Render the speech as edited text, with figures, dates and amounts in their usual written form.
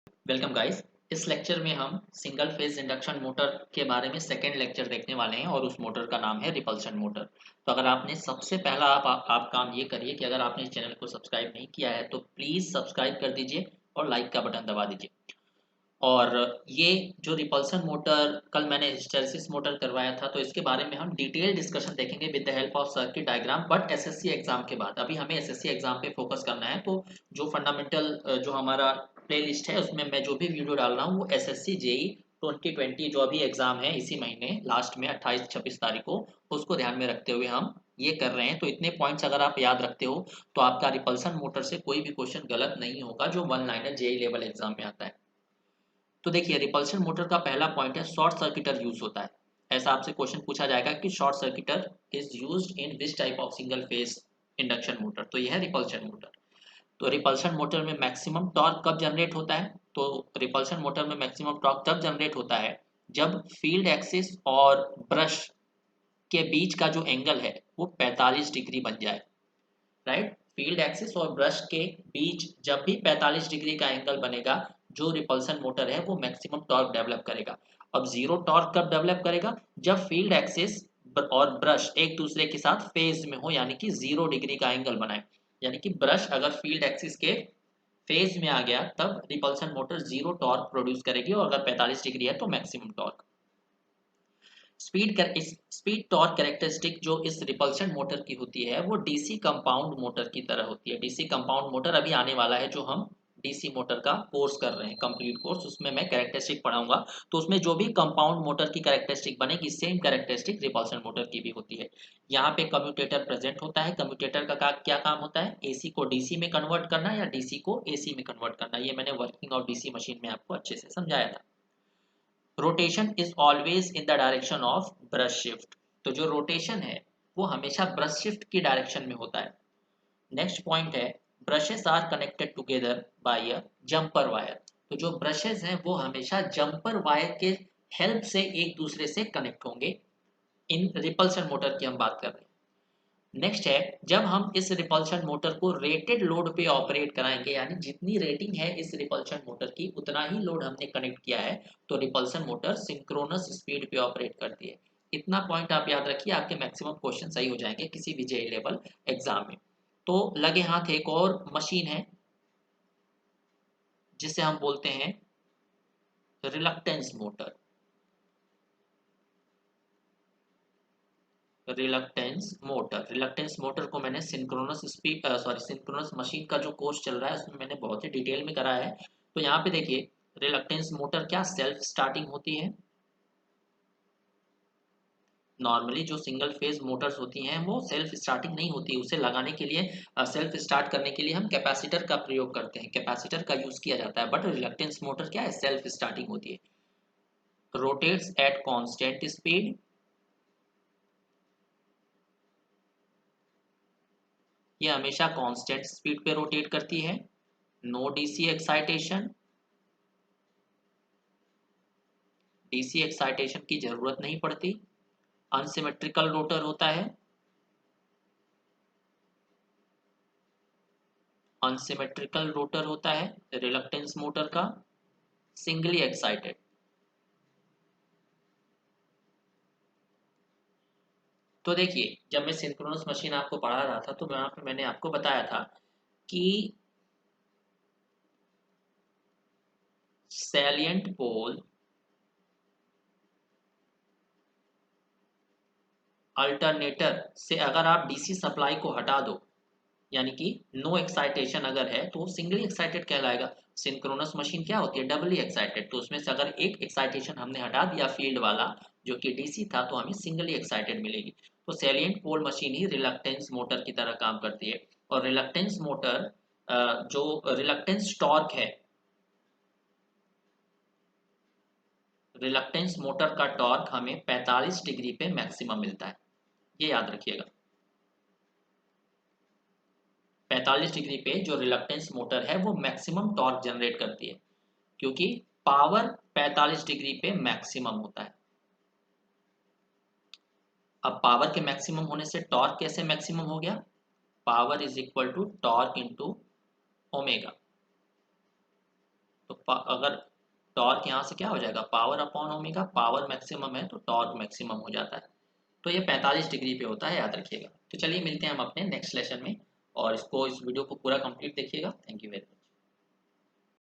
Welcome guys. इस lecture में हम सिंगल फेज इंडक्शन मोटर के बारे में सेकेंड लेक्चर देखने वाले हैं और उस मोटर का नाम है रिपल्शन मोटर। तो अगर आपने सबसे पहला आप काम ये करिए कि अगर आपने इस चैनल को सब्सक्राइब नहीं किया है तो प्लीज़ सब्सक्राइब कर दीजिए और लाइक का बटन दबा दीजिए। और ये जो रिपल्सन मोटर कल मैंने हिस्टैरिसीस मोटर करवाया था तो इसके बारे में हम डिटेल डिस्कशन देखेंगे with the help of circuit diagram, but SSC exam के बाद। अभी हमें एसएससी एग्जाम पे फोकस करना है, तो जो फंडामेंटल जो हमारा प्ले लिस्ट है उसमें मैं जो भी वीडियो डाल रहा हूँ वो एसएससी जेई 2020 जो अभी एग्जाम है इसी महीने लास्ट में 28-26 तारीख को, उसको ध्यान में रखते हुए हम ये कर रहे हैं। तो इतने पॉइंट्स अगर आप याद रखते हो तो आपका रिपल्सन मोटर से कोई भी क्वेश्चन गलत नहीं होगा जो one liner JE level exam में आता है। तो देखिए, रिपल्शन मोटर का पहला पॉइंट है शॉर्ट सर्किटर यूज होता है। ऐसा आपसे क्वेश्चन पूछा जाएगा कि short circuiter is used in which type of single phase induction motor, तो यह है रिपल्शन मोटर। तो रिपल्शन मोटर में मैक्सिमम टॉर्क कब जनरेट होता है? तो रिपल्शन मोटर में मैक्सिमम टॉर्क तब जनरेट होता है जब फील्ड एक्सिस और ब्रश के बीच का जो एंगल है वो 45 डिग्री बन जाए। राइट, फील्ड एक्सिस और ब्रश के बीच जब भी 45 डिग्री का एंगल बनेगा, जो रिपल्सन मोटर है वो मैक्सिमम टॉर्क डेवलप करेगा। अब जीरो टॉर्क कब डेवलप करेगा? जब फील्ड एक्सिस और ब्रश एक दूसरे के साथ फेज में हो, यानी कि 0 डिग्री का एंगल बनाए। यानी कि ब्रश अगर फील्ड एक्सिस के फेज में आ गया तब repulsion motor zero torque produce करेगी, और अगर 45 डिग्री है तो maximum torque. Speed torque characteristic जो इस रिपल्शन मोटर की होती है वो डीसी कंपाउंड मोटर की तरह होती है। डीसी कंपाउंड मोटर अभी आने वाला है, जो हम डीसी मोटर का कोर्स कर रहे हैं, कंप्लीट कोर्स, उसमें मैं कैरेक्टरिस्टिक पढ़ाऊंगा। तो उसमें जो भी कंपाउंड मोटर की कैरेक्टरिस्टिक बनेगी सेम कैरेक्टरिस्टिक रिपल्शन मोटर की भी होती है। यहाँ पे कम्यूटेटर प्रेजेंट होता है। कम्यूटेटर का क्या काम होता है? एसी को डीसी में कन्वर्ट करना या डीसी को एसी में कन्वर्ट करना। ये मैंने वर्किंग ऑफ डीसी मशीन में आपको अच्छे से समझाया था। Rotation is always in the direction of brush shift. तो जो रोटेशन है वो हमेशा ब्रश शिफ्ट की डायरेक्शन में होता है। नेक्स्ट पॉइंट है brushes are connected together by a jumper wire. तो जो ब्रशेस हैं वो हमेशा जंपर वायर के हेल्प से एक दूसरे से कनेक्ट होंगे। इन रिपल्सन मोटर की हम बात कर रहे हैं। नेक्स्ट है, जब हम इस रिपल्शन मोटर को रेटेड लोड पे ऑपरेट कराएंगे, यानी जितनी रेटिंग है इस रिपल्शन मोटर की उतना ही लोड हमने कनेक्ट किया है, तो रिपल्शन मोटर सिंक्रोनस स्पीड पे ऑपरेट करती है। इतना पॉइंट आप याद रखिए, आपके मैक्सिमम क्वेश्चन सही हो जाएंगे किसी भी जेई लेवल एग्जाम में। तो लगे हाथ एक और मशीन है जिसे हम बोलते हैं रिलक्टेंस मोटर। रिलक्टेंस मोटर को मैंने सिंक्रोनस मशीन का जो कोर्स चल रहा है उसमें मैंने बहुत ही डिटेल में करा है। तो यहाँ पे देखिए, रिलक्टेंस मोटर क्या सेल्फ स्टार्टिंग होती है। नॉर्मली जो सिंगल फेज मोटर्स होती हैं वो सेल्फ स्टार्टिंग नहीं होती, उसे लगाने के लिए सेल्फ स्टार्ट करने के लिए हम कैपेसिटर का प्रयोग करते हैं, कैपेसिटर का यूज किया जाता है। बट रिलक्टेंस मोटर क्या है? सेल्फ स्टार्टिंग होती है। Rotates at constant speed. ये हमेशा कांस्टेंट स्पीड पे रोटेट करती है। No DC excitation, DC excitation की जरूरत नहीं पड़ती। अनसिमेट्रिकल रोटर होता है। अनसिमेट्रिकल रोटर होता है रिलक्टेंस मोटर का। Singly excited. तो देखिए, जब मैं सिंक्रोनस मशीन आपको पढ़ा रहा था तो वहां पे मैंने आपको बताया था कि सैलिएंट पोल अल्टरनेटर से अगर आप डीसी सप्लाई को हटा दो, यानी कि नो एक्साइटेशन अगर है तो वो सिंगली एक्साइटेड कहलाएगा। सिंक्रोनस मशीन क्या होती है? डबली एक्साइटेड। तो उसमें से अगर एक एक्साइटेशन हमने हटा दिया फील्ड वाला जो कि डीसी था तो हमें सिंगली एक्साइटेड मिलेगी। तो सैलिएंट पोल मशीन ही रिलक्टेंस मोटर की तरह काम करती है। और रिलक्टेंस मोटर जो रिलक्टेंस टॉर्क है, रिलक्टेंस मोटर का टॉर्क हमें 45 डिग्री पे मैक्सिमम मिलता है, ये याद रखिएगा। 45 डिग्री पे जो रिलक्टेंस मोटर है वो मैक्सिमम टॉर्क जनरेट करती है, क्योंकि पावर 45 डिग्री पे मैक्सिमम होता है। अब पावर के मैक्सिमम होने से टॉर्क कैसे मैक्सिमम हो गया? Power is equal to torque into omega. तो अगर टॉर्क यहाँ से क्या हो जाएगा, power upon omega, power maximum है तो टॉर्क मैक्सिमम हो जाता है। तो ये 45 डिग्री पे होता है, याद रखिएगा। तो चलिए मिलते हैं हम अपने नेक्स्ट लेसन में, और इस वीडियो को पूरा कंप्लीट देखिएगा। Thank you very much.